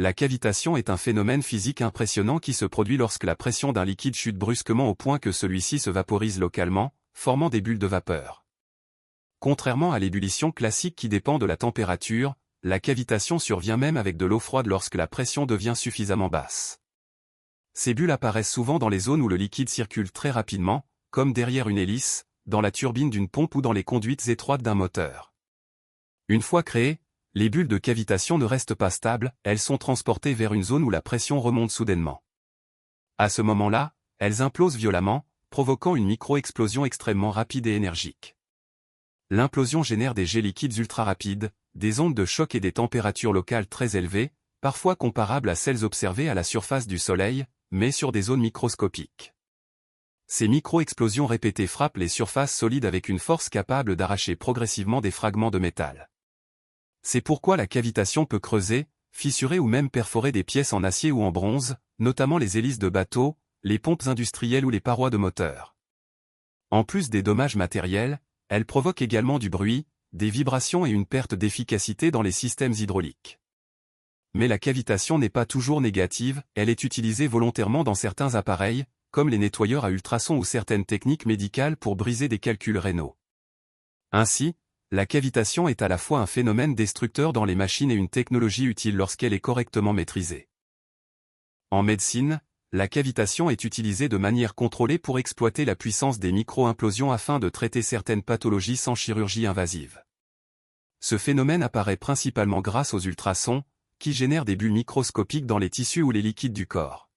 La cavitation est un phénomène physique impressionnant qui se produit lorsque la pression d'un liquide chute brusquement au point que celui-ci se vaporise localement, formant des bulles de vapeur. Contrairement à l'ébullition classique qui dépend de la température, la cavitation survient même avec de l'eau froide lorsque la pression devient suffisamment basse. Ces bulles apparaissent souvent dans les zones où le liquide circule très rapidement, comme derrière une hélice, dans la turbine d'une pompe ou dans les conduites étroites d'un moteur. Une fois créées, les bulles de cavitation ne restent pas stables, elles sont transportées vers une zone où la pression remonte soudainement. À ce moment-là, elles implosent violemment, provoquant une micro-explosion extrêmement rapide et énergique. L'implosion génère des jets liquides ultra rapides, des ondes de choc et des températures locales très élevées, parfois comparables à celles observées à la surface du Soleil, mais sur des zones microscopiques. Ces micro-explosions répétées frappent les surfaces solides avec une force capable d'arracher progressivement des fragments de métal. C'est pourquoi la cavitation peut creuser, fissurer ou même perforer des pièces en acier ou en bronze, notamment les hélices de bateaux, les pompes industrielles ou les parois de moteurs. En plus des dommages matériels, elle provoque également du bruit, des vibrations et une perte d'efficacité dans les systèmes hydrauliques. Mais la cavitation n'est pas toujours négative, elle est utilisée volontairement dans certains appareils, comme les nettoyeurs à ultrasons ou certaines techniques médicales pour briser des calculs rénaux. Ainsi, la cavitation est à la fois un phénomène destructeur dans les machines et une technologie utile lorsqu'elle est correctement maîtrisée. En médecine, la cavitation est utilisée de manière contrôlée pour exploiter la puissance des micro-implosions afin de traiter certaines pathologies sans chirurgie invasive. Ce phénomène apparaît principalement grâce aux ultrasons, qui génèrent des bulles microscopiques dans les tissus ou les liquides du corps.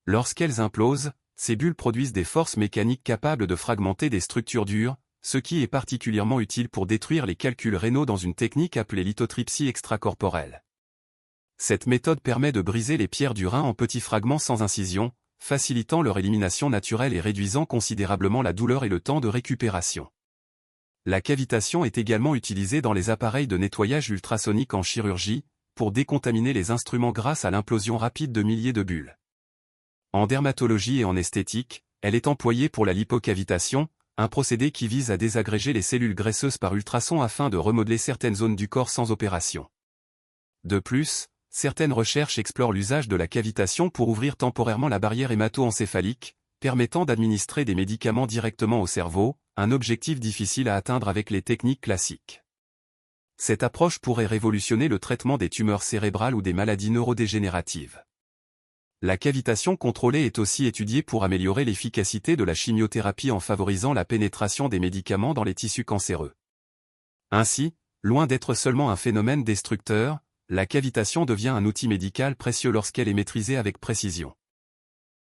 Lorsqu'elles implosent, ces bulles produisent des forces mécaniques capables de fragmenter des structures dures, ce qui est particulièrement utile pour détruire les calculs rénaux dans une technique appelée lithotripsie extracorporelle. Cette méthode permet de briser les pierres du rein en petits fragments sans incision, facilitant leur élimination naturelle et réduisant considérablement la douleur et le temps de récupération. La cavitation est également utilisée dans les appareils de nettoyage ultrasonique en chirurgie, pour décontaminer les instruments grâce à l'implosion rapide de milliers de bulles. En dermatologie et en esthétique, elle est employée pour la lipocavitation, un procédé qui vise à désagréger les cellules graisseuses par ultrasons afin de remodeler certaines zones du corps sans opération. De plus, certaines recherches explorent l'usage de la cavitation pour ouvrir temporairement la barrière hémato-encéphalique, permettant d'administrer des médicaments directement au cerveau, un objectif difficile à atteindre avec les techniques classiques. Cette approche pourrait révolutionner le traitement des tumeurs cérébrales ou des maladies neurodégénératives. La cavitation contrôlée est aussi étudiée pour améliorer l'efficacité de la chimiothérapie en favorisant la pénétration des médicaments dans les tissus cancéreux. Ainsi, loin d'être seulement un phénomène destructeur, la cavitation devient un outil médical précieux lorsqu'elle est maîtrisée avec précision.